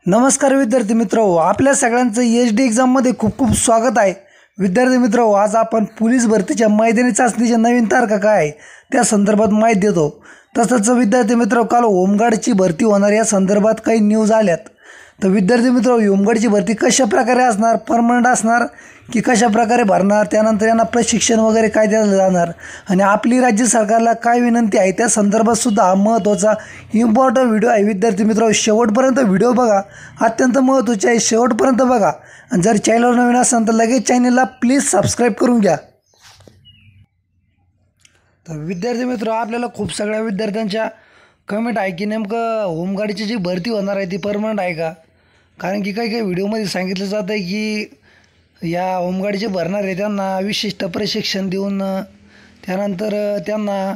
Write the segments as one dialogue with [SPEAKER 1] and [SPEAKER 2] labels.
[SPEAKER 1] नमस्कार विद्यार्थी मित्रहो, आपल्या सगळ्यांचं एच डी एक्झाममध्ये खूप खूप स्वागत आहे। विद्यार्थी मित्रहो, आज आपण पोलीस भरतीच्या मैदानी चाचणीच्या नवीन तारखा काय आहे त्या संदर्भात माहिती देतो। तसंच विद्यार्थी मित्रहो, काल होमगार्डची भरती होणार या संदर्भात काही न्यूज आल्यात। तर विद्यार्थी मित्रहो, होमगार्डची भरती कशा प्रकारे असणार, परमनंट असणार की कशा प्रकारे भरणार, त्यानंतर यांना प्रशिक्षण वगैरे काय दिलं जाणार आणि आपली राज्य सरकारला काय विनंती आहे त्या संदर्भात सुद्धा महत्त्वाचा इम्पॉर्टंट व्हिडिओ आहे। विद्यार्थी मित्रहो, शेवटपर्यंत व्हिडिओ बघा, अत्यंत महत्त्वाचे आहे, शेवटपर्यंत बघा। आणि जर चॅनलवर नवीन असाल तर लगेच चॅनलला प्लीज सबस्क्राईब करून घ्या। तर विद्यार्थी मित्र, आपल्याला खूप सगळ्या विद्यार्थ्यांच्या कमेंट आहे की नेमकं होमगार्डची जी भरती होणार आहे ती परमनंट आहे का। कारण की काही व्हिडिओमध्ये सांगितलं जातं आहे की या होमगार्डचे भरणार आहे त्यांना विशिष्ट प्रशिक्षण देऊन त्यानंतर त्यांना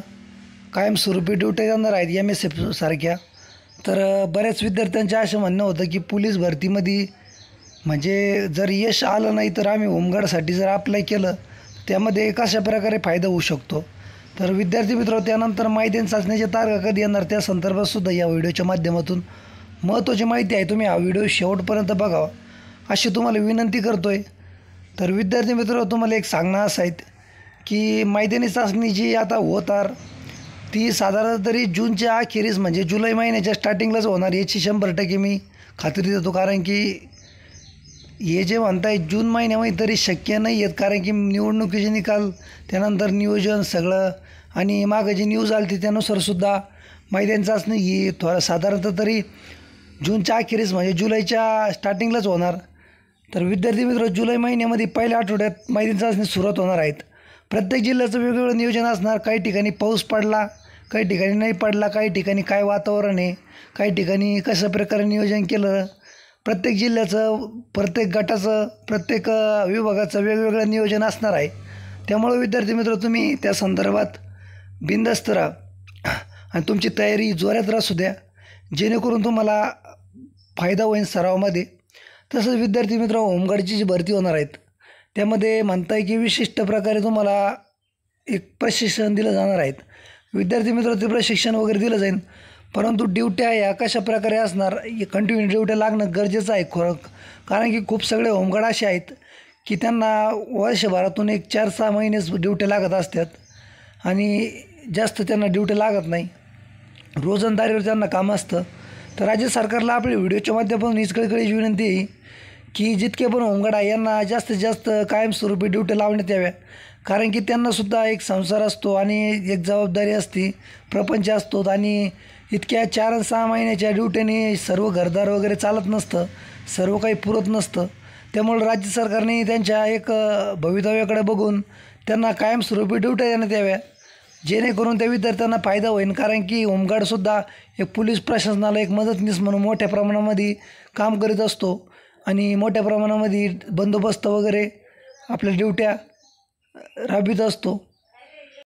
[SPEAKER 1] कायमस्वरूपी ड्युटी देणार आहेत MSF सारख्या। तर बऱ्याच विद्यार्थ्यांचे असं म्हणणं होतं की पोलीस भरतीमध्ये म्हणजे जर यश आलं नाही तर आम्ही होमगार्डसाठी जर अप्लाय केलं त्यामध्ये कशा प्रकारे फायदा होऊ शकतो। तर विद्यार्थी मित्र, त्यानंतर मैदानी चाचणीची तारखा कधी येणार त्या संदर्भातसुद्धा या व्हिडिओच्या माध्यमातून महत्त्वाची माहिती आहे। तुम्ही हा व्हिडिओ शेवटपर्यंत बघावा अशी तुम्हाला विनंती करतो आहे। तर विद्यार्थी मित्र, तुम्हाला एक सांगणं असं आहे की मैदानी चाचणी जी आता होणार ती साधारण तरी जूनच्या अखेरीस म्हणजे जुलै महिन्याच्या स्टार्टिंगलाच होणार याची 100% मी खात्री देतो। कारण की हे जे म्हणताय जून महिन्यामध्ये तरी शक्य नाही आहेत, कारण की निवडणुकीचे निकाल त्यानंतर नियोजन सगळं आणि मागं जी न्यूज आली ती त्यानुसारसुद्धा मैदानी चाचणी ही साधारणतः तरी जूनच्या अखेरीस म्हणजे जुलैच्या स्टार्टिंगलाच होणार। तर विद्यार्थी मित्र, जुलै महिन्यामध्ये पहिल्या आठवड्यात मैदानी चाचणी सुरुवात होणार आहेत। प्रत्येक जिल्ह्याचं वेगवेगळं नियोजन असणार। काही ठिकाणी पाऊस पडला, काही ठिकाणी नाही पडला, काही ठिकाणी काय वातावरण आहे, काही ठिकाणी कशा प्रकारे नियोजन केलं, प्रत्येक जिल्ह्याचं, प्रत्येक गटाचं, प्रत्येक विभागाचं वेगवेगळं नियोजन असणार आहे। त्यामुळे विद्यार्थी मित्र, तुम्ही त्या संदर्भात बिनधास्त राहा आणि तुमची तयारी जोरात असू द्या, जेणेकरून तुम्हाला फायदा होईल सरावामध्ये। तसंच विद्यार्थी मित्र, होमगार्डची जी भरती होणार आहेत त्यामध्ये म्हणताय की विशिष्ट प्रकारे तुम्हाला एक प्रशिक्षण दिलं जाणार आहेत। विद्यार्थी मित्र, ते प्रशिक्षण वगैरे दिलं जाईल, परंतु ड्युट्या या कशा प्रकारे असणार, कंटिन्यू ड्युट्या लागणं गरजेचं आहे कारण की खूप सगळे होमगार्ड असे आहेत की त्यांना वर्षभरातून एक 4-6 महिनेच ड्युट्या लागत असतात आणि जास्त त्यांना ड्युट्या लागत नाही, रोजंदारीवर त्यांना काम असतं। तर राज्य सरकारला आपल्या व्हिडिओच्या माध्यमातून हीच कळकळीची विनंती आहे की जितके पण होमगार्ड आहे यांना जास्तीत जास्त कायमस्वरूपी ड्युट्या लावण्यात याव्या, कारण की त्यांनासुद्धा एक संसार असतो आणि एक जबाबदारी असते, प्रपंच असतो आणि इतक्या 4-6 महिन्याच्या ड्युट्याने सर्व घरदार वगैरे चालत नसतं, सर्व काही पुरत नसतं। त्यामुळे राज्य सरकारने त्यांच्या एक भवितव्याकडे बघून त्यांना कायमस्वरूपी ड्युट्या देण्यात याव्या, जेणेकरून त्या विद्यार्थ्यांना फायदा होईल। कारण की होमगार्डसुद्धा एक पोलीस प्रशासनाला एक मदतनीस म्हणून मोठ्या प्रमाणामध्ये काम करीत असतो आणि मोठ्या प्रमाणामध्ये बंदोबस्त वगैरे आपल्या ड्युट्या राबवित असतो।